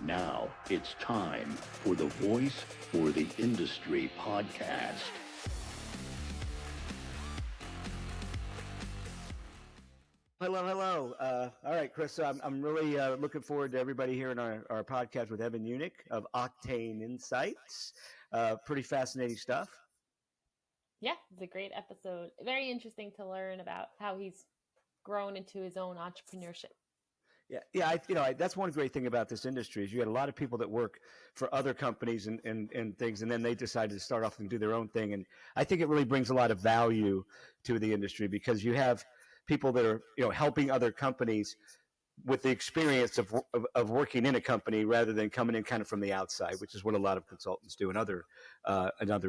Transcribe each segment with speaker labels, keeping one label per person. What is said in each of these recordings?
Speaker 1: Now it's time for the Voice for the Industry podcast.
Speaker 2: Hello. All right, Chris, I'm really looking forward to everybody hearing our podcast with Evan Unick of Octane Insights. Pretty fascinating stuff.
Speaker 3: Yeah, it's a great episode. Very interesting to learn about how he's grown into his own entrepreneurship.
Speaker 2: That's one great thing about this industry is you had a lot of people that work for other companies and things, and then they decided to start off and do their own thing. And I think it really brings a lot of value to the industry because you have people that are helping other companies with the experience of working in a company rather than coming in kind of from the outside, which is what a lot of consultants do in other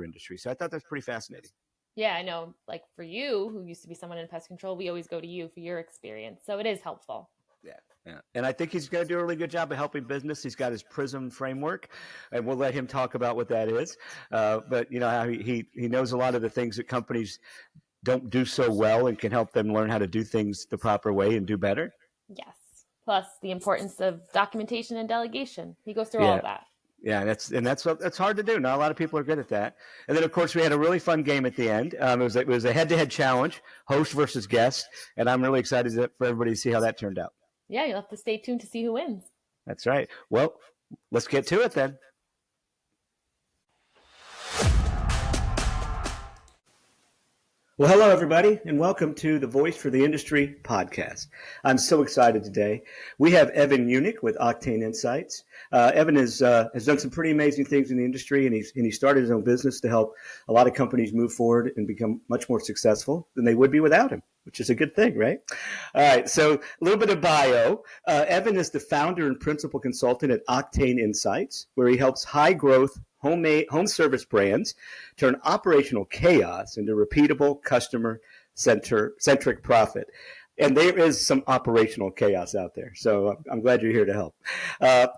Speaker 2: industries. So I thought that's pretty fascinating.
Speaker 3: Yeah, I know. Like for you, who used to be someone in pest control, we always go to you for your experience. So it is helpful.
Speaker 2: Yeah. And I think he's going to do a really good job of helping business. He's got his Prism framework, and we'll let him talk about what that is. But how he knows a lot of the things that companies don't do so well and can help them learn how to do things the proper way and do better.
Speaker 3: Yes. Plus the importance of documentation and delegation. He goes through all of that.
Speaker 2: Yeah, that's hard to do. Not a lot of people are good at that. And then, of course, we had a really fun game at the end. It was a head-to-head challenge, host versus guest, and I'm really excited for everybody to see how that turned out.
Speaker 3: Yeah, you'll have to stay tuned to see who wins.
Speaker 2: That's right. Well, let's get to it then. Well, hello, everybody, and welcome to the Voice for the Industry podcast. I'm so excited today. We have Evan Unick with Octane Insights. Evan has done some pretty amazing things in the industry, and he started his own business to help a lot of companies move forward and become much more successful than they would be without him, which is a good thing, right? All right, so a little bit of bio. Evan is the founder and principal consultant at Octane Insights, where he helps high-growth home service brands turn operational chaos into repeatable customer-centric profit. And there is some operational chaos out there. So I'm glad you're here to help.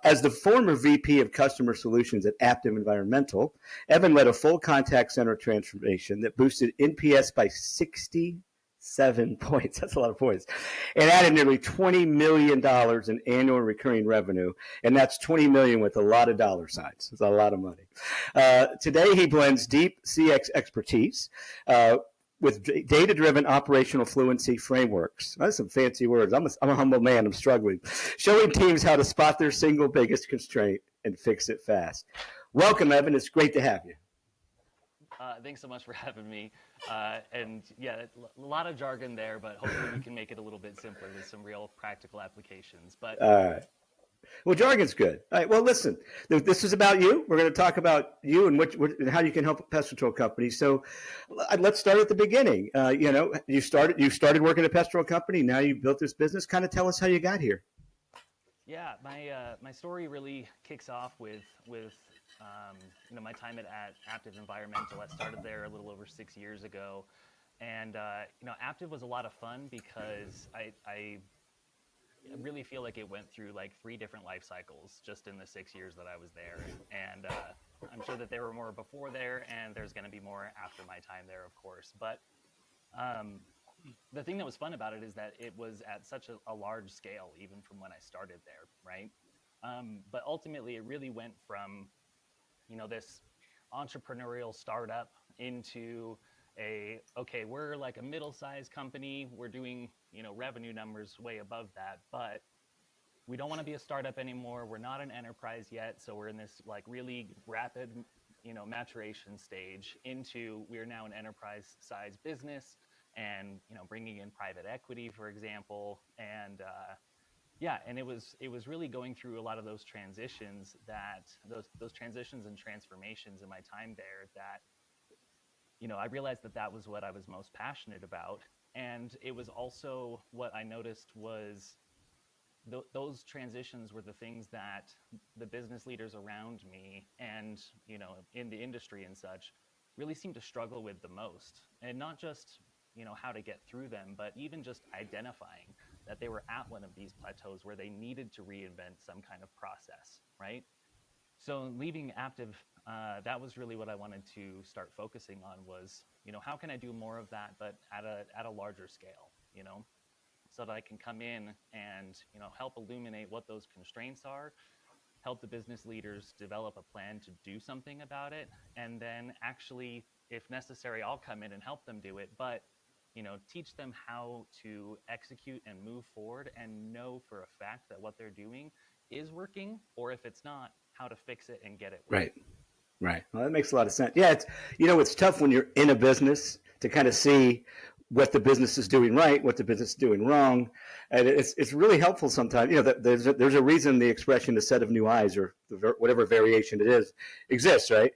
Speaker 2: As the former VP of Customer Solutions at Active Environmental, Evan led a full contact center transformation that boosted NPS by 67 points. That's a lot of points. And added nearly $20 million in annual recurring revenue. And that's 20 million with a lot of dollar signs. It's a lot of money. Today, he blends deep CX expertise with data-driven operational fluency frameworks. That's some fancy words. I'm a humble man. I'm struggling. Showing teams how to spot their single biggest constraint and fix it fast. Welcome, Evan. It's great to have you.
Speaker 4: Thanks so much for having me. And yeah, a lot of jargon there, but hopefully we can make it a little bit simpler with some real practical applications. But
Speaker 2: all right. Well, jargon's good. All right. Well, listen, this is about you. We're going to talk about you and how you can help a pest control company. So let's start at the beginning. You started working at a pest control company. Now you built this business. Kind of tell us how you got here.
Speaker 4: Yeah, my story really kicks off with my time at Active Environmental. I started there a little over 6 years ago, and Active was a lot of fun because I really feel like it went through like 3 different life cycles just in the 6 years that I was there, and I'm sure that there were more before there, and there's going to be more after my time there, of course. But the thing that was fun about it is that it was at such a large scale, even from when I started there, right? But ultimately, it really went from this entrepreneurial startup into we're like a middle-sized company. We're doing, revenue numbers way above that, but we don't want to be a startup anymore. We're not an enterprise yet. So we're in this like really rapid, maturation stage into we're now an enterprise size business and, bringing in private equity, for example. And, and it was really going through a lot of those transitions those transitions and transformations in my time there that, I realized that was what I was most passionate about. And it was also what I noticed was those transitions were the things that the business leaders around me and, in the industry and such really seemed to struggle with the most. And not just, how to get through them, but even just identifying that they were at one of these plateaus where they needed to reinvent some kind of process, right? So leaving Active, that was really what I wanted to start focusing on was, how can I do more of that, but at a larger scale, so that I can come in and, help illuminate what those constraints are, help the business leaders develop a plan to do something about it, and then actually, if necessary, I'll come in and help them do it, but teach them how to execute and move forward and know for a fact that what they're doing is working, or if it's not, how to fix it and get it working.
Speaker 2: Right. Right. Well, that makes a lot of sense. Yeah, it's tough when you're in a business to kind of see what the business is doing right, what the business is doing wrong, and it's really helpful sometimes. There's a reason the expression "a set of new eyes" or whatever variation it is exists, right?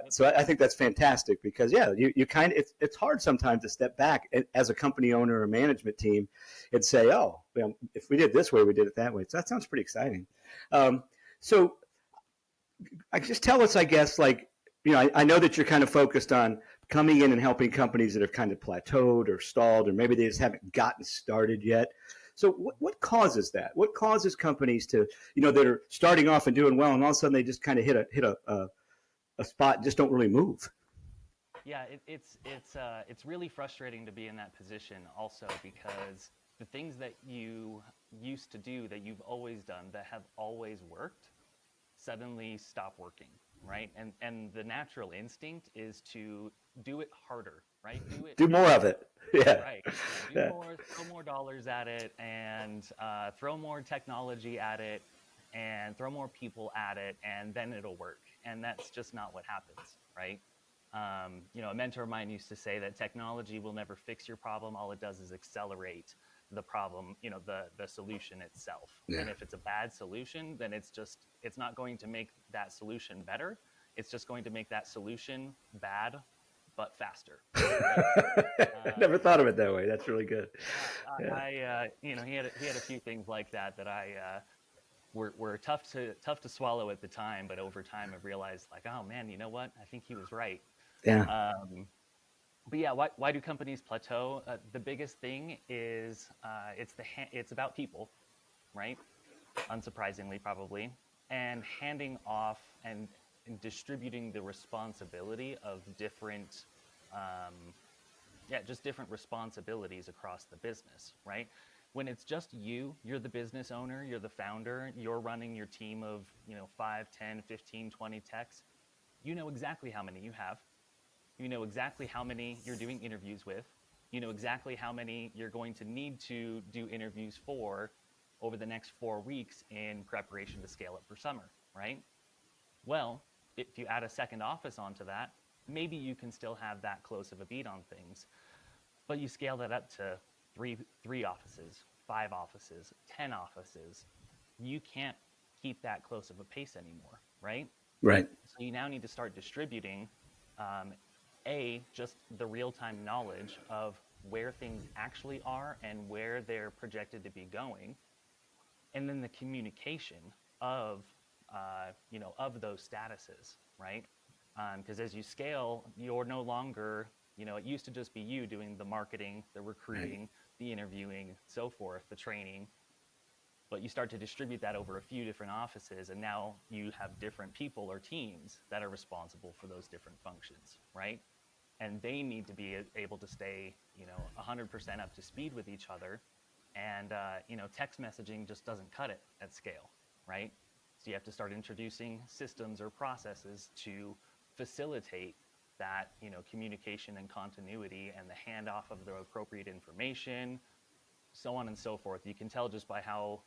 Speaker 2: So I think that's fantastic because you kind of it's hard sometimes to step back as a company owner or management team and say, oh, if we did it this way, we did it that way. So that sounds pretty exciting. So just tell us, I guess, I know that you're kind of focused on coming in and helping companies that have kind of plateaued or stalled, or maybe they just haven't gotten started yet. So what causes that? What causes companies to, that are starting off and doing well, and all of a sudden they just kind of hit a spot and just don't really move?
Speaker 4: Yeah, it's really frustrating to be in that position also, because the things that you used to do, that you've always done, that have always worked, suddenly stop working, right? And the natural instinct is to do it harder, right?
Speaker 2: Do more of it. Yeah.
Speaker 4: Right. Throw more dollars at it, and throw more technology at it, and throw more people at it, and then it'll work. And that's just not what happens, right? A mentor of mine used to say that technology will never fix your problem. All it does is accelerate the problem, the solution itself. Yeah. And if it's a bad solution, then it's not going to make that solution better. It's just going to make that solution bad, but faster.
Speaker 2: Right? Never thought of it that way. That's really good.
Speaker 4: Yeah. He had a few things like that were tough to swallow at the time, but over time I've realized, oh man, you know what? I think he was right.
Speaker 2: Yeah.
Speaker 4: But yeah, why do companies plateau? The biggest thing is it's about people, right? Unsurprisingly, probably, and handing off and distributing the responsibility of different, just different responsibilities across the business, right? When it's just you're the business owner, you're the founder, you're running your team of 5, 10, 15, 20 techs. You know exactly how many you have. You know exactly how many you're doing interviews with. You know exactly how many you're going to need to do interviews for over the next 4 weeks in preparation to scale up for summer, right? Well, if you add a second office onto that, maybe you can still have that close of a beat on things, but you scale that up to three offices, 5 offices, 10 offices. You can't keep that close of a pace anymore, right?
Speaker 2: Right.
Speaker 4: So you now need to start distributing just the real-time knowledge of where things actually are and where they're projected to be going, and then the communication of those statuses, right? Because as you scale, you're no longer, it used to just be you doing the marketing, the recruiting, right, the interviewing, so forth, the training, but you start to distribute that over a few different offices, and now you have different people or teams that are responsible for those different functions, right? And they need to be able to stay, 100% up to speed with each other. And, text messaging just doesn't cut it at scale, right? So you have to start introducing systems or processes to facilitate that, communication and continuity and the handoff of the appropriate information, so on and so forth. You can tell just by how,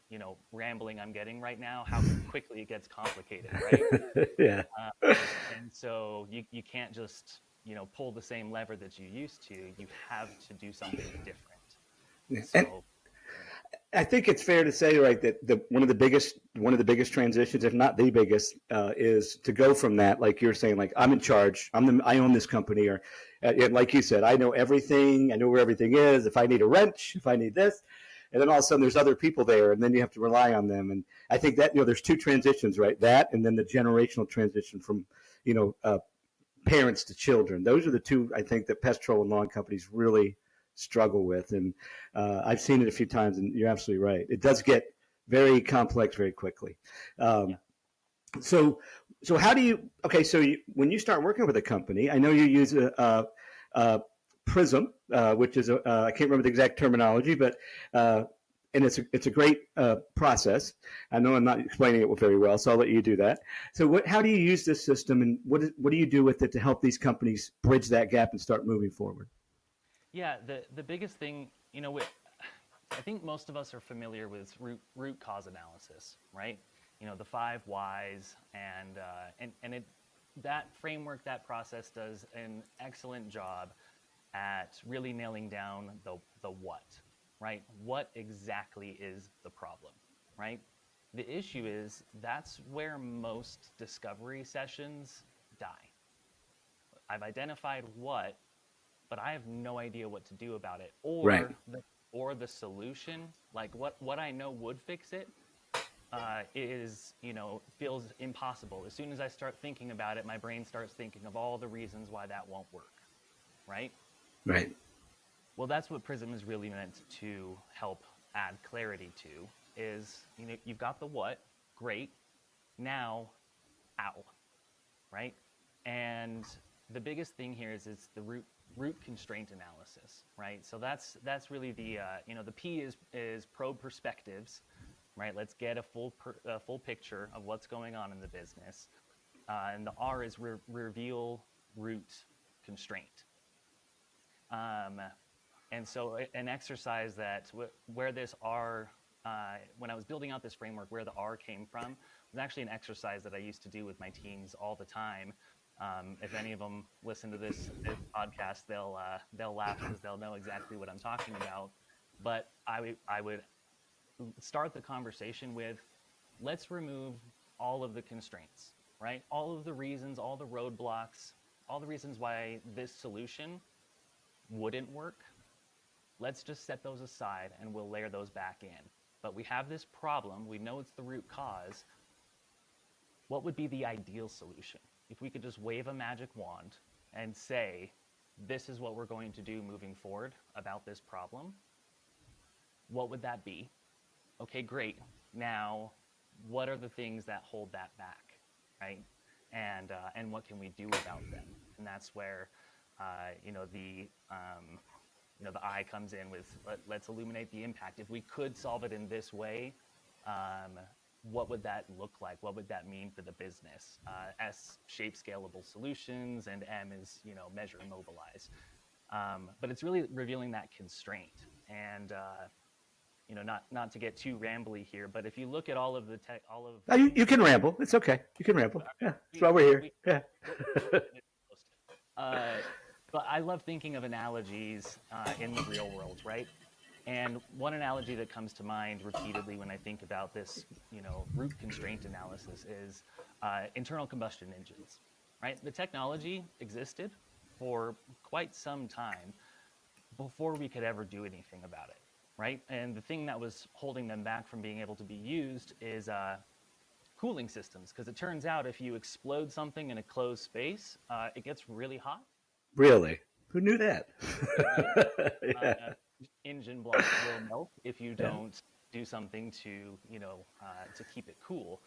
Speaker 4: rambling I'm getting right now, how quickly it gets complicated, right?
Speaker 2: Yeah.
Speaker 4: And so you can't just, pull the same lever that you used to. You have to do something different.
Speaker 2: Yeah.
Speaker 4: So,
Speaker 2: and I think it's fair to say, right, that one of the biggest transitions, if not the biggest, is to go from that, like you're saying, like I'm in charge, I own this company, or like you said, I know everything, I know where everything is. If I need a wrench, if I need this, and then all of a sudden there's other people there, and then you have to rely on them. And I think that there's 2 transitions, right? That, and then the generational transition from parents to children. Those are the 2 I think that pest control and lawn companies really struggle with, and I've seen it a few times, and you're absolutely right. It does get very complex very quickly. So how do you? Okay, so when you start working with a company, I know you use a Prism, which is I can't remember the exact terminology, but and it's a great process. I know I'm not explaining it very well, so I'll let you do that. So how do you use this system, and what do you do with it to help these companies bridge that gap and start moving forward?
Speaker 4: Yeah, the biggest thing, I think most of us are familiar with root cause analysis, right? The 5 whys, and that framework, that process does an excellent job at really nailing down the what, right? What exactly is the problem, right? The issue is that's where most discovery sessions die. I've identified what, but I have no idea what to do about it, or the solution, like what I know would fix it, feels impossible. As soon as I start thinking about it, my brain starts thinking of all the reasons why that won't work, right?
Speaker 2: Right.
Speaker 4: Well, that's what Prism is really meant to help add clarity to, is, you've got the what, great, now, how, right? And the biggest thing here is it's the root constraint analysis, right? So that's really the the P is probe perspectives, right? Let's get a full picture of what's going on in the business, and the R is reveal root constraint. And so an exercise that where this R, when I was building out this framework, where the R came from was actually an exercise that I used to do with my teams all the time. If any of them listen to this podcast, they'll laugh because they'll know exactly what I'm talking about. But I would start the conversation with, let's remove all of the constraints, right? All of the reasons, all the roadblocks, all the reasons why this solution wouldn't work. Let's just set those aside and we'll layer those back in. But we have this problem. We know it's the root cause. What would be the ideal solution? If we could just wave a magic wand and say, this is what we're going to do moving forward about this problem, what would that be? Okay, great. Now, what are the things that hold that back, right? And what can we do about them? And that's where, the I comes in with, let's illuminate the impact. If we could solve it in this way, what would that look like? What would that mean for the business? S, shape scalable solutions, and M is, measure and mobilize. But it's really revealing that constraint. And, not to get too rambly here, but if you look at all of the tech,
Speaker 2: You can ramble. It's okay. You can ramble. Yeah, that's why we're here. Yeah.
Speaker 4: But I love thinking of analogies in the real world, right? And one analogy that comes to mind repeatedly when I think about this, root constraint analysis is internal combustion engines, right? The technology existed for quite some time before we could ever do anything about it, right? And the thing that was holding them back from being able to be used is cooling systems, because it turns out if you explode something in a closed space, it gets really hot.
Speaker 2: Really? Who knew that?
Speaker 4: Yeah. Engine blocks will melt if you don't do something to keep it cool.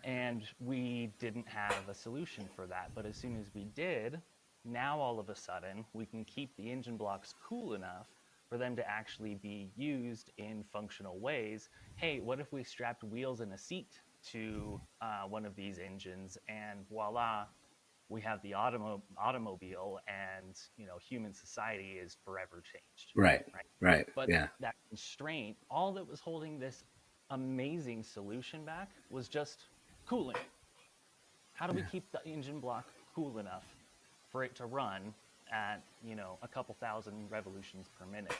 Speaker 4: And we didn't have a solution for that. But as soon as we did, now all of a sudden we can keep the engine blocks cool enough for them to actually be used in functional ways. Hey, what if we strapped wheels and a seat to one of these engines, and voila, we have the automobile, and human society is forever changed.
Speaker 2: Right.
Speaker 4: But
Speaker 2: yeah.
Speaker 4: that constraint, all that was holding this amazing solution back was just cooling. How do we keep the engine block cool enough for it to run at a couple thousand revolutions per minute?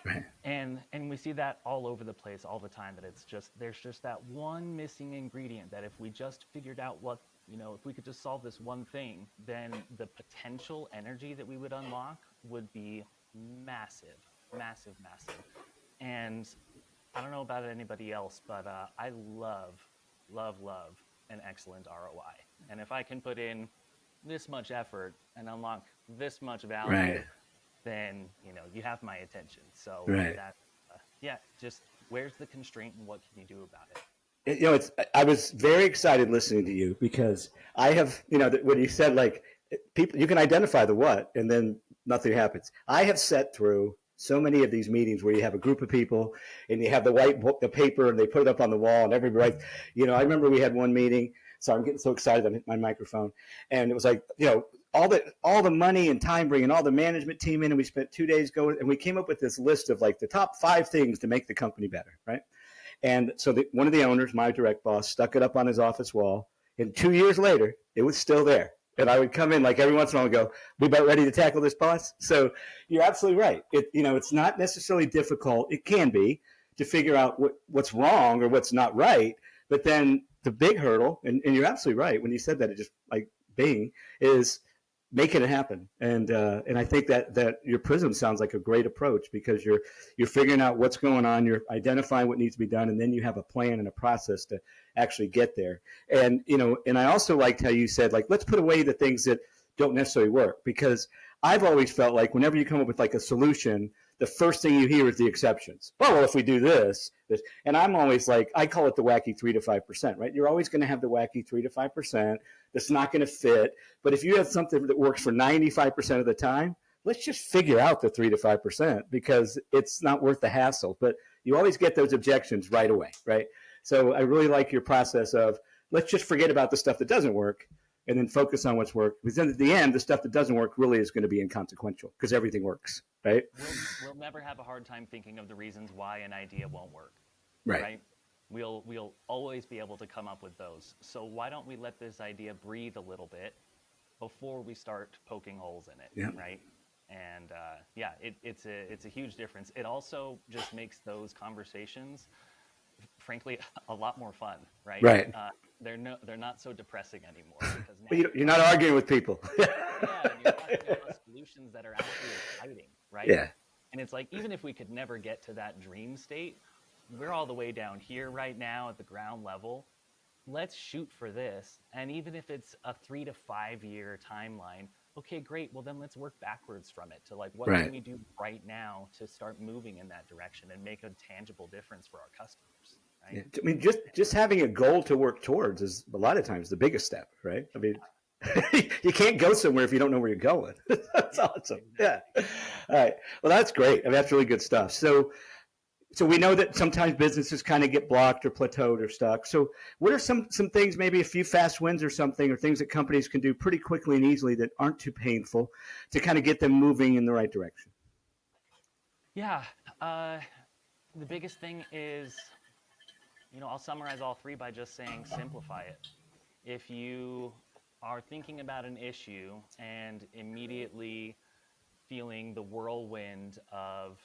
Speaker 2: Right.
Speaker 4: And we see that all over the place all the time, that there's just that one missing ingredient that if we just figured out if we could just solve this one thing, then the potential energy that we would unlock would be massive, massive, massive. And I don't know about anybody else, but I love an excellent ROI. And if I can put in this much effort and unlock this much value, then you have my attention. So that, just where's the constraint and what can you do about it?
Speaker 2: I was very excited listening to you, because I have, when you said, like, people, you can identify the what and then nothing happens. I have sat through So many of these meetings where you have a group of people and you have the white book, the paper, and they put it up on the wall, and everybody, I remember we had one meeting. So I'm getting so excited, I hit my microphone, and it was like, all the money and time bringing all the management team in, and we spent 2 days going, and we came up with this list of like the top 5 things to make the company better, right? And so one of the owners, my direct boss, stuck it up on his office wall, and 2 years later, it was still there. And I would come in like every once in a while and go, "We about ready to tackle this, boss?" So you're absolutely right. It's not necessarily difficult. It can be to figure out what's wrong or what's not right. But then the big hurdle, and you're absolutely right when you said that, it just like bing, is making it happen. And I think that your Prism sounds like a great approach, because you're figuring out what's going on, you're identifying what needs to be done, and then you have a plan and a process to actually get there. And and I also liked how you said, like, let's put away the things that don't necessarily work, because I've always felt like whenever you come up with like a solution, the first thing you hear is the exceptions. Well, if we do this, and I'm always like, I call it the wacky 3 to 5%, right? You're always going to have the wacky 3 to 5% that's not going to fit. But if you have something that works for 95% of the time, let's just figure out the 3 to 5%, because it's not worth the hassle. But you always get those objections right away, right? So I really like your process of, let's just forget about the stuff that doesn't work and then focus on what's worked. Because then at the end, the stuff that doesn't work really is going to be inconsequential, because everything works, right?
Speaker 4: We'll never have a hard time thinking of the reasons why an idea won't work.
Speaker 2: Right.
Speaker 4: We'll always be able to come up with those. So why don't we let this idea breathe a little bit before we start poking holes in it,
Speaker 2: Yeah.
Speaker 4: right? And it's a huge difference. It also just makes those conversations, frankly, a lot more fun, right?
Speaker 2: Right.
Speaker 4: They're not so depressing anymore, because now
Speaker 2: But you're not arguing with people.
Speaker 4: yeah, and you're talking about solutions that are actually exciting, right?
Speaker 2: Yeah.
Speaker 4: And it's like, even if we could never get to that dream state, we're all the way down here right now at the ground level. Let's shoot for this. And even if it's a 3 to 5 year timeline, okay, great. Well, then let's work backwards from it to like, what
Speaker 2: Right.
Speaker 4: can we do right now to start moving in that direction and make a tangible difference for our customers, right?
Speaker 2: Yeah. I mean, just having a goal to work towards is a lot of times the biggest step, right? I mean, you can't go somewhere if you don't know where you're going. That's awesome. Yeah. All right. Well, that's great. I mean, that's really good stuff. So we know that sometimes businesses kind of get blocked or plateaued or stuck. So what are some things, maybe a few fast wins or something, or things that companies can do pretty quickly and easily that aren't too painful to kind of get them moving in the right direction?
Speaker 4: Yeah. The biggest thing is, I'll summarize all 3 by just saying simplify it. If you are thinking about an issue and immediately feeling the whirlwind of,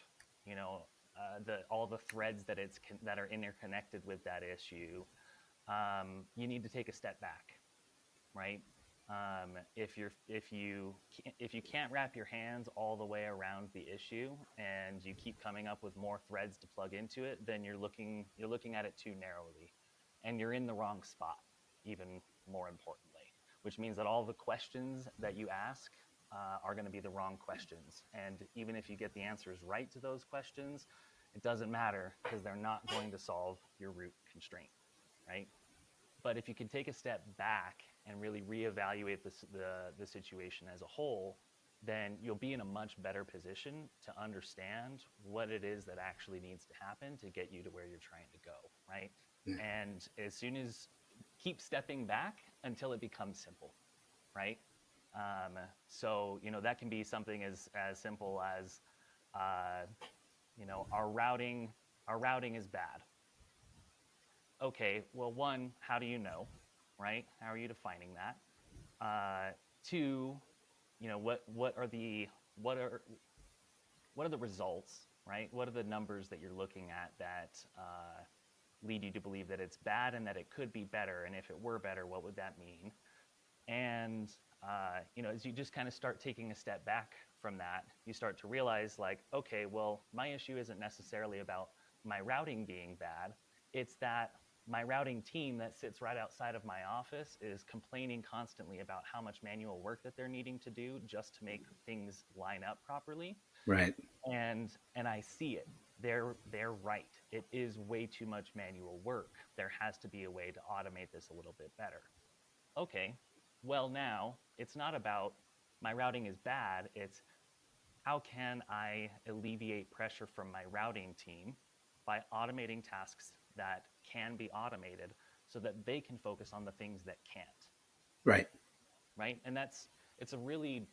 Speaker 4: all the threads that are interconnected with that issue, you need to take a step back, right? If you can't wrap your hands all the way around the issue and you keep coming up with more threads to plug into it, then you're looking at it too narrowly, and you're in the wrong spot, even more importantly, which means that all the questions that you ask are going to be the wrong questions. And even if you get the answers right to those questions, it doesn't matter, because they're not going to solve your root constraint, right? But if you can take a step back and really reevaluate the situation as a whole, then you'll be in a much better position to understand what it is that actually needs to happen to get you to where you're trying to go, right? Yeah. And as soon as keep stepping back until it becomes simple, right? So that can be something as simple as our routing is bad. Okay, well, 1, how do you know, right? How are you defining that? 2, what are the results, right? What are the numbers that you're looking at that lead you to believe that it's bad and that it could be better? And if it were better, what would that mean? And as you just kind of start taking a step back from that, you start to realize, like, okay, well, my issue isn't necessarily about my routing being bad. It's that my routing team that sits right outside of my office is complaining constantly about how much manual work that they're needing to do just to make things line up properly.
Speaker 2: Right.
Speaker 4: And I see it. They're right. It is way too much manual work. There has to be a way to automate this a little bit better. Okay. Well, now it's not about my routing is bad. It's how can I alleviate pressure from my routing team by automating tasks that can be automated so that they can focus on the things that can't.
Speaker 2: Right.
Speaker 4: Right. And it's a really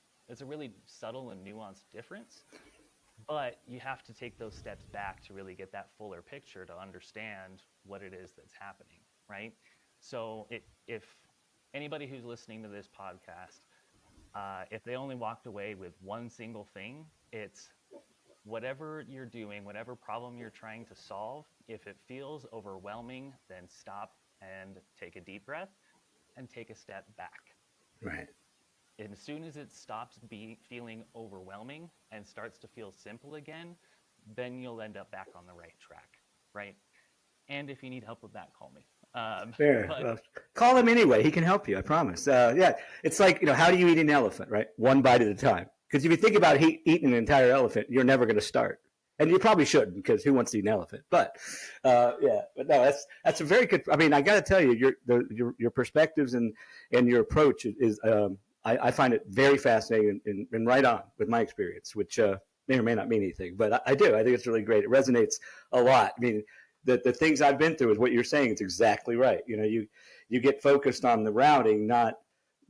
Speaker 4: subtle and nuanced difference, but you have to take those steps back to really get that fuller picture to understand what it is that's happening. Right. So if anybody who's listening to this podcast, if they only walked away with one single thing, it's whatever you're doing, whatever problem you're trying to solve, if it feels overwhelming, then stop and take a deep breath and take a step back.
Speaker 2: Right.
Speaker 4: And as soon as it stops feeling overwhelming and starts to feel simple again, then you'll end up back on the right track, right? And if you need help with that, call me.
Speaker 2: Fair. Well, call him anyway. He can help you. I promise. Yeah, it's like, how do you eat an elephant, right? One bite at a time. Because if you think about eating an entire elephant, you're never going to start, and you probably shouldn't, because who wants to eat an elephant? But yeah, but no, that's a very good. I mean, I got to tell you, your perspectives and your approach is I find it very fascinating and right on with my experience, which may or may not mean anything, but I do. I think it's really great. It resonates a lot. I mean, the things I've been through is what you're saying. It's exactly right. You get focused on the routing, not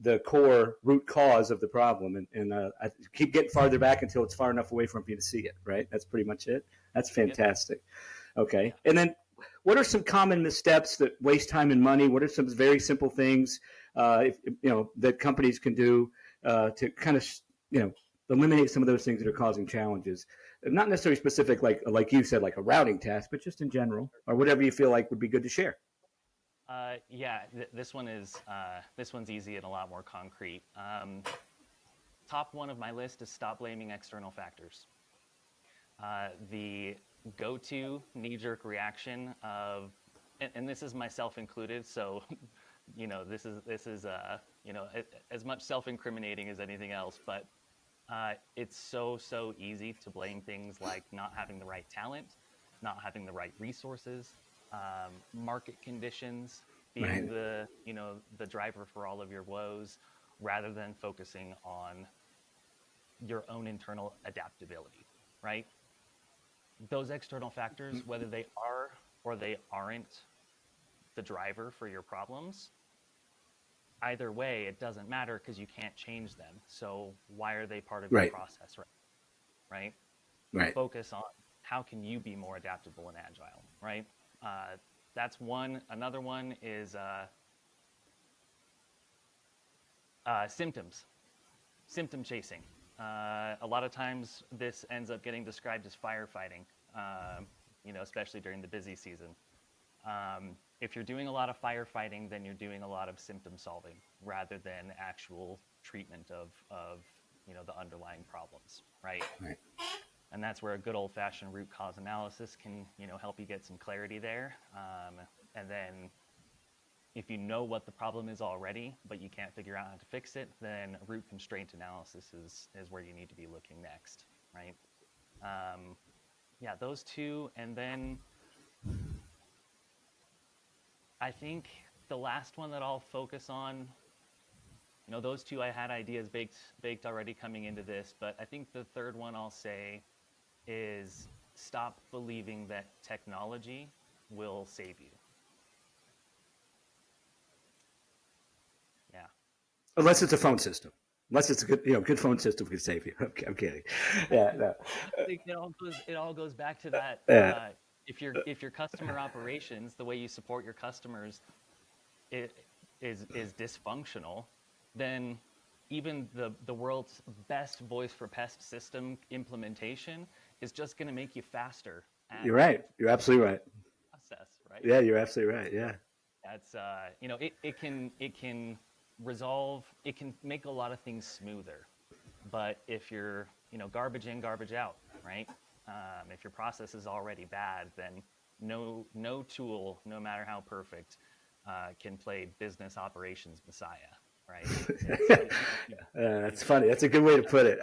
Speaker 2: the core root cause of the problem. And I keep getting farther back until it's far enough away from you to see it, right? That's pretty much it. That's fantastic. Okay. And then what are some common missteps that waste time and money? What are some very simple things, that companies can do to kind of, eliminate some of those things that are causing challenges? Not necessarily specific, like you said, like a routing task, but just in general, or whatever you feel like would be good to share.
Speaker 4: This one's easy and a lot more concrete. Top one of my list is stop blaming external factors. The go-to knee-jerk reaction of, and this is myself included, so this is as much self-incriminating as anything else, but it's so easy to blame things like not having the right talent, not having the right resources, market conditions being the driver for all of your woes, rather than focusing on your own internal adaptability, right? Those external factors, whether they are or they aren't the driver for your problems, either way, it doesn't matter because you can't change them. So why are they part of your process, right? Right. Focus on how can you be more adaptable and agile, right? That's one. Another one is symptom chasing. A lot of times this ends up getting described as firefighting, especially during the busy season. If you're doing a lot of firefighting, then you're doing a lot of symptom solving rather than actual treatment of the underlying problems, right? Right. And that's where a good old-fashioned root cause analysis can, help you get some clarity there. And then if you know what the problem is already, but you can't figure out how to fix it, then root constraint analysis is where you need to be looking next, right? Those two. And then I think the last one that I'll focus on, those two I had ideas baked already coming into this, but I think the third one I'll say is stop believing that technology will save you. Yeah.
Speaker 2: Unless it's a phone system. Unless it's a good phone system can save you. Okay, I'm kidding. Yeah, no.
Speaker 4: I think it all goes back to that. If your customer operations, the way you support your customers, is dysfunctional, then even the world's best voice for pest system implementation is just going to make you faster.
Speaker 2: You're right. You're absolutely right.
Speaker 4: Process, right?
Speaker 2: Yeah, you're absolutely right. Yeah.
Speaker 4: That's it can resolve. It can make a lot of things smoother, but if you're garbage in, garbage out, right? If your process is already bad, then no tool, no matter how perfect, can play business operations messiah, right?
Speaker 2: That's funny. That's a good way to put it.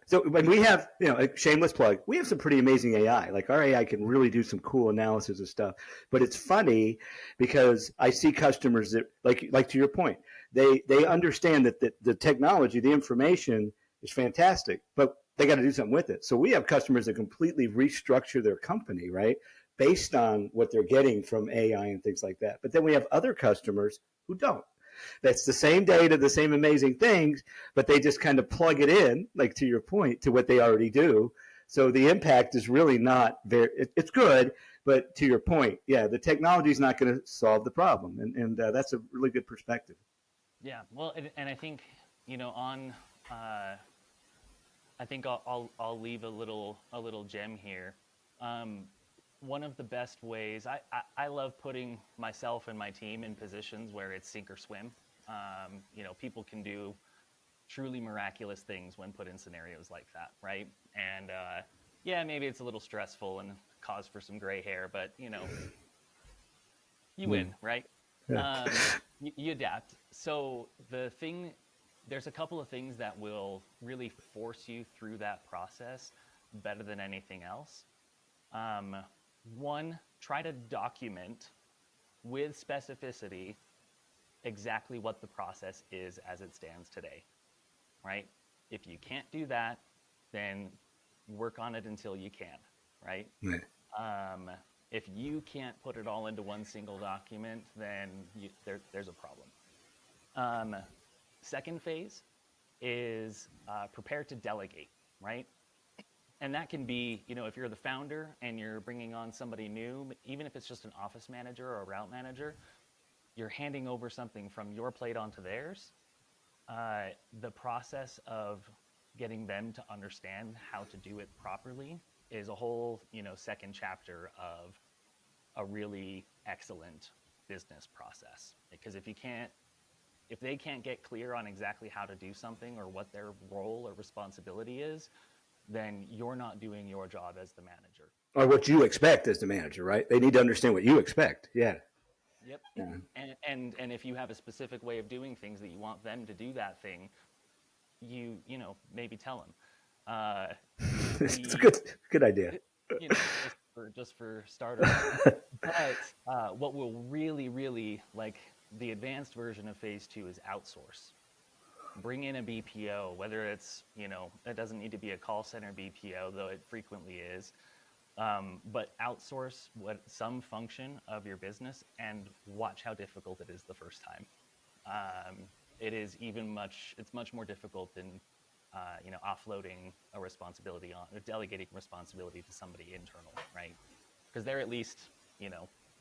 Speaker 2: So when we have, a shameless plug, we have some pretty amazing AI. Like our AI can really do some cool analysis of stuff. But it's funny because I see customers that, like to your point, they understand that the technology, the information is fantastic, but they got to do something with it. So we have customers that completely restructure their company, right, based on what they're getting from AI and things like that. But then we have other customers who don't. That's the same data, the same amazing things, but they just kind of plug it in, like to your point, to what they already do. So the impact is really not very, it's good, but to your point, yeah, the technology is not going to solve the problem. And that's a really good perspective.
Speaker 4: Yeah, well, and I think, on, I think I'll leave a little gem here. One of the best ways, I love putting myself and my team in positions where it's sink or swim. People can do truly miraculous things when put in scenarios like that, right? And yeah, maybe it's a little stressful and cause for some gray hair, but you win, right?
Speaker 2: Yeah.
Speaker 4: You adapt. So there's a couple of things that will really force you through that process better than anything else. One, try to document with specificity exactly what the process is as it stands today, right? If you can't do that, then work on it until you can, right?
Speaker 2: Right.
Speaker 4: If you can't put it all into one single document, then there's a problem. Second phase is prepare to delegate, right? And that can be, if you're the founder and you're bringing on somebody new, even if it's just an office manager or a route manager, you're handing over something from your plate onto theirs. The process of getting them to understand how to do it properly is a whole, second chapter of a really excellent business process. Because if they can't get clear on exactly how to do something or what their role or responsibility is, then you're not doing your job as the manager.
Speaker 2: Or what you expect as the manager, right? They need to understand what you expect. Yeah.
Speaker 4: Yep.
Speaker 2: Yeah.
Speaker 4: And if you have a specific way of doing things that you want them to do that thing, maybe tell them.
Speaker 2: It's a good idea.
Speaker 4: Just for starters. But what will really, really, like, the advanced version of phase 2 is outsource. Bring in a BPO, whether it's, it doesn't need to be a call center BPO, though it frequently is. But outsource some function of your business and watch how difficult it is the first time. It's much more difficult than, offloading a responsibility or delegating responsibility to somebody internal, right? Because they're at least,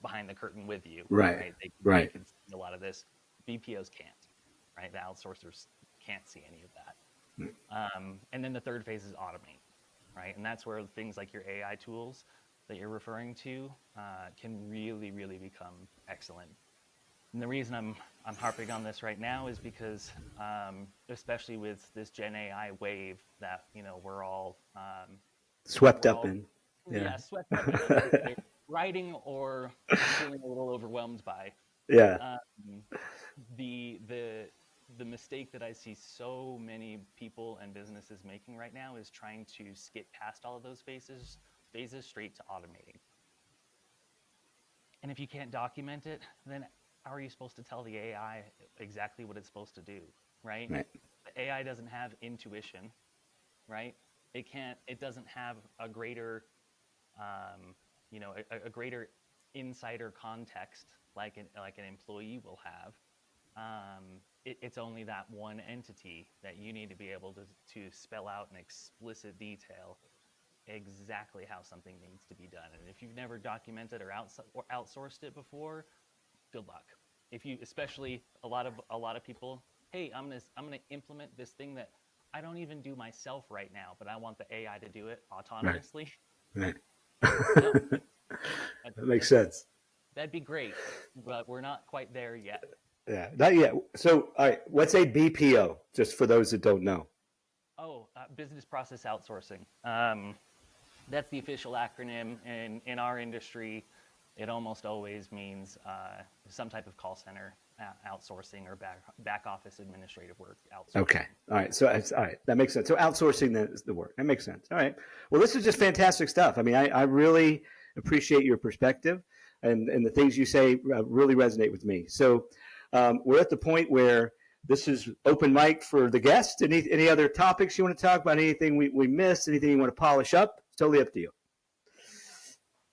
Speaker 4: behind the curtain with you.
Speaker 2: Right.
Speaker 4: They can see a lot of this. BPOs can't, right? The outsourcers can't see any of that. And then the third phase is automate, right? And that's where things like your AI tools that you're referring to can really, really become excellent. And the reason I'm harping on this right now is because, especially with this Gen AI wave that we're all
Speaker 2: swept up in.
Speaker 4: Yeah, swept up in, writing or feeling a little overwhelmed by.
Speaker 2: Yeah.
Speaker 4: The mistake that I see so many people and businesses making right now is trying to skip past all of those phases straight to automating. And if you can't document it, then how are you supposed to tell the AI exactly what it's supposed to do, right? The AI doesn't have intuition, right? It doesn't have a greater, a greater insider context like an employee will have. It's only that one entity that you need to be able to spell out in explicit detail exactly how something needs to be done. And if you've never documented or outsourced it before, good luck. If you, especially a lot of people, hey, I'm gonna implement this thing that I don't even do myself right now, but I want the AI to do it autonomously.
Speaker 2: Right.
Speaker 4: No,
Speaker 2: that makes sense.
Speaker 4: That'd be great, but we're not quite there yet.
Speaker 2: Yeah, not yet. So, all right, what's a BPO? Just for those that don't know.
Speaker 4: Business process outsourcing. That's the official acronym in our industry. It almost always means some type of call center outsourcing or back office administrative work outsourcing.
Speaker 2: Okay. All right. So, all right. That makes sense. So outsourcing the work. That makes sense. All right. Well, this is just fantastic stuff. I mean, I really appreciate your perspective and the things you say really resonate with me. So we're at the point where this is open mic for the guests. Any other topics you want to talk about? Anything we missed? Anything you want to polish up? It's totally up to you.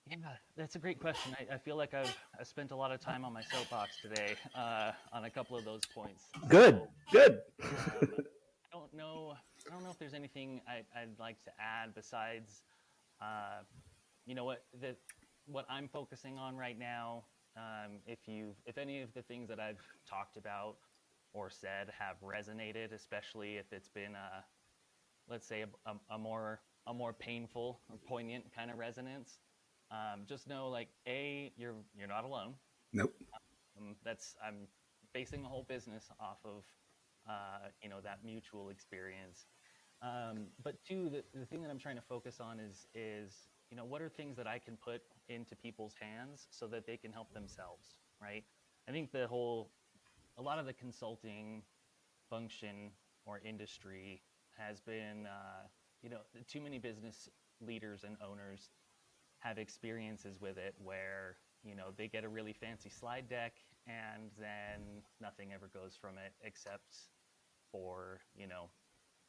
Speaker 4: Yeah, that's a great question. I feel like I spent a lot of time on my soapbox today on a couple of those points.
Speaker 2: Good.
Speaker 4: I don't know if there's anything I'd like to add besides, what I'm focusing on right now. If any of the things that I've talked about or said have resonated, especially if it's been let's say a more painful or poignant kind of resonance, just know, like, you're not alone.
Speaker 2: Nope.
Speaker 4: I'm basing the whole business off of that mutual experience. But two, the thing that I'm trying to focus on is what are things that I can put into people's hands so that they can help themselves, right? I think a lot of the consulting function or industry has been, too many business leaders and owners have experiences with it where, they get a really fancy slide deck and then nothing ever goes from it except for,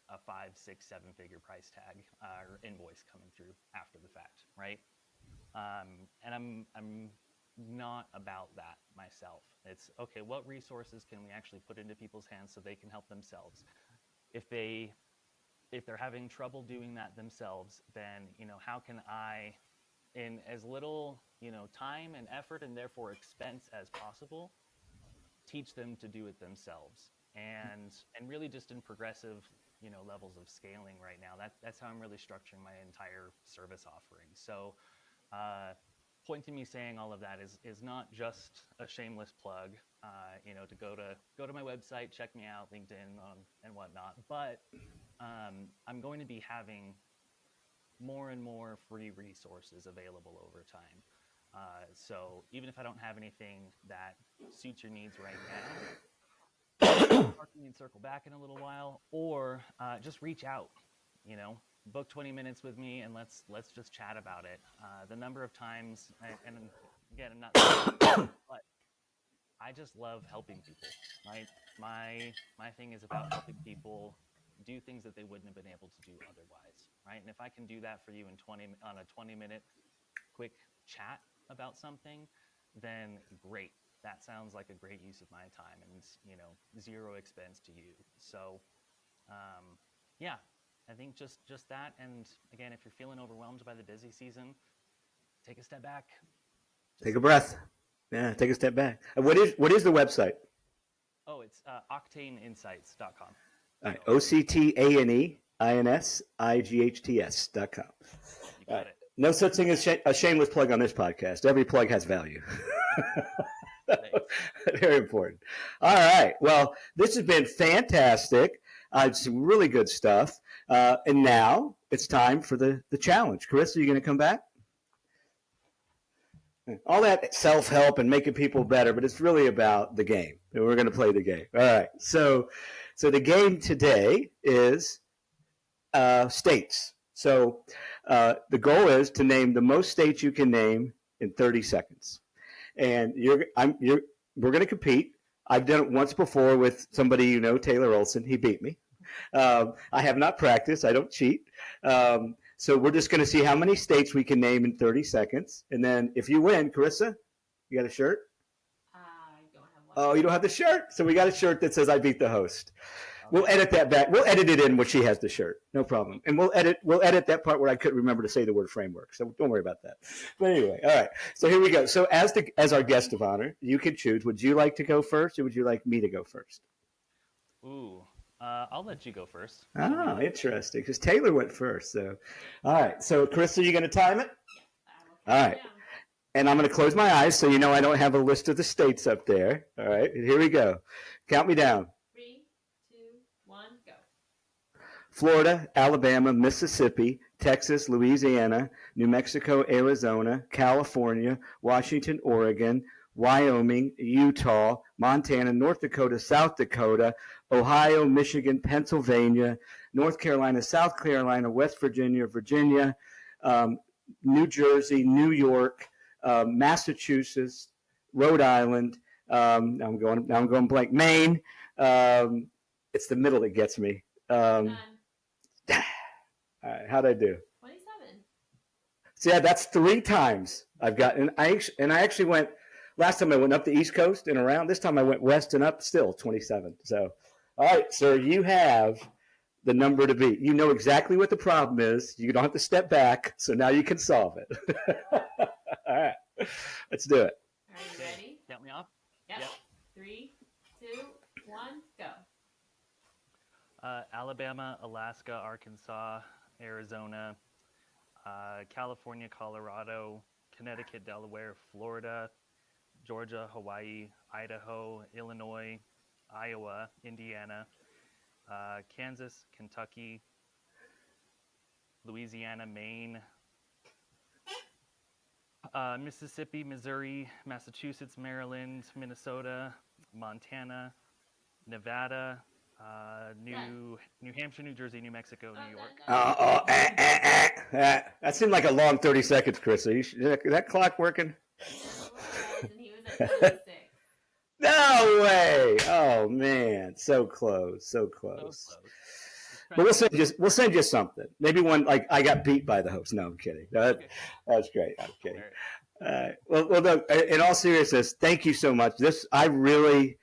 Speaker 4: a 5, 6, 7-figure price tag or invoice coming through after the fact, right? And I'm not about that myself. It's okay, what resources can we actually put into people's hands so they can help themselves? If they're having trouble doing that themselves, then how can I, in as little time and effort and therefore expense as possible, teach them to do it themselves, and really just in progressive levels of scaling right now. That's how I'm really structuring my entire service offering. So point to me saying all of that is not just a shameless plug, to go to my website, check me out, LinkedIn, and whatnot. But I'm going to be having more and more free resources available over time. So even if I don't have anything that suits your needs right now, and circle back in a little while, or just reach out, book 20 minutes with me and let's just chat about it. The number of times, and again, I'm not, but I just love helping people, right? My thing is about helping people do things that they wouldn't have been able to do otherwise, right? And if I can do that for you on a 20-minute quick chat about something, then great. That sounds like a great use of my time and, zero expense to you. So, I think just that. And again, if you're feeling overwhelmed by the busy season, take a step back.
Speaker 2: Take a breath. Yeah, take a step back. What is the website?
Speaker 4: Oh, it's octaneinsights.com.
Speaker 2: All right, OCTANEINSIGHTS.com.
Speaker 4: You got it.
Speaker 2: No such thing as a shameless plug on this podcast. Every plug has value. Very important. All right. Well, this has been fantastic. Some really good stuff. And now it's time for the challenge. Carissa, you going to come back? All that self-help and making people better, but it's really about the game. And we're going to play the game. All right. So the game today is states. So the goal is to name the most states you can name in 30 seconds. And we're going to compete. I've done it once before with somebody Taylor Olson. He beat me. I have not practiced. I don't cheat. So we're just going to see how many states we can name in 30 seconds. And then if you win, Carissa, you got a shirt?
Speaker 3: I don't have one.
Speaker 2: Oh, you don't have the shirt? So we got a shirt that says I beat the host. We'll edit that back. We'll edit it in when she has the shirt. No problem. And we'll edit that part where I couldn't remember to say the word framework. So don't worry about that. But anyway, all right. So here we go. So as our guest of honor, you can choose. Would you like to go first or would you like me to go first?
Speaker 4: Ooh, I'll let you go first.
Speaker 2: Oh, interesting. Because Taylor went first. So, all right. So, Carissa, you going to time it? All right. And I'm going to close my eyes so I don't have a list of the states up there. All right. Here we go. Count me down.
Speaker 3: 3, 2, 1, go.
Speaker 2: Florida, Alabama, Mississippi, Texas, Louisiana, New Mexico, Arizona, California, Washington, Oregon, Wyoming, Utah, Montana, North Dakota, South Dakota, Ohio, Michigan, Pennsylvania, North Carolina, South Carolina, West Virginia, New Jersey, New York, Massachusetts, Rhode Island. Now I'm going blank. Maine, It's the middle that gets me.
Speaker 3: Done.
Speaker 2: All right, how'd I do?
Speaker 3: 27.
Speaker 2: So yeah, that's 3 times I've gotten. I actually went. Last time I went up the East Coast and around. This time I went west and up. Still 27. So, all right, sir, you have the number to beat. You know exactly what the problem is. You don't have to step back. So now you can solve it. All right, let's do it.
Speaker 3: Are you ready?
Speaker 4: Count me off.
Speaker 3: Yep.
Speaker 4: Yep.
Speaker 3: 3, 2, 1, go.
Speaker 4: Alabama, Alaska, Arkansas, Arizona, California, Colorado, Connecticut, Delaware, Florida, Georgia, Hawaii, Idaho, Illinois, Iowa, Indiana, Kansas, Kentucky, Louisiana, Maine, Mississippi, Missouri, Massachusetts, Maryland, Minnesota, Montana, Nevada, New Hampshire, New Jersey, New Mexico, New York.
Speaker 2: That seemed like a long 30 seconds, Chris. Is that clock working?
Speaker 3: And he was at 26.
Speaker 2: No way! Oh man, so close, so close. But we'll send you something. Maybe one like I got beat by the host. No, I'm kidding. That's great. I'm kidding. Well, no, in all seriousness, thank you so much. I really,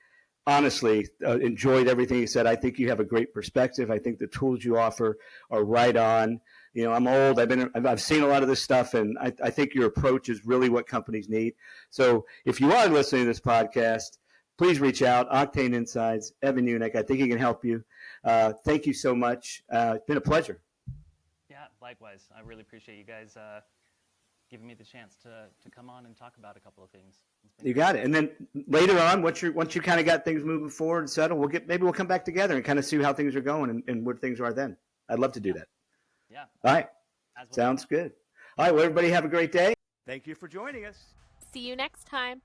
Speaker 2: honestly enjoyed everything you said. I think you have a great perspective. I think the tools you offer are right on. You know, I'm old. I've seen a lot of this stuff, and I think your approach is really what companies need. So if you are listening to this podcast, please reach out. Octane Insights, Evan Unick. I think he can help you. Thank you so much. It's been a pleasure.
Speaker 4: Yeah, likewise. I really appreciate you guys giving me the chance to come on and talk about a couple of things.
Speaker 2: You got it. And then later on, once you kind of got things moving forward and settled, we'll come back together and kind of see how things are going and where things are then. I'd love to do that.
Speaker 4: Yeah.
Speaker 2: All right.
Speaker 4: Well.
Speaker 2: Sounds good. All right. Well, everybody have a great day. Thank you for joining us.
Speaker 3: See you next time.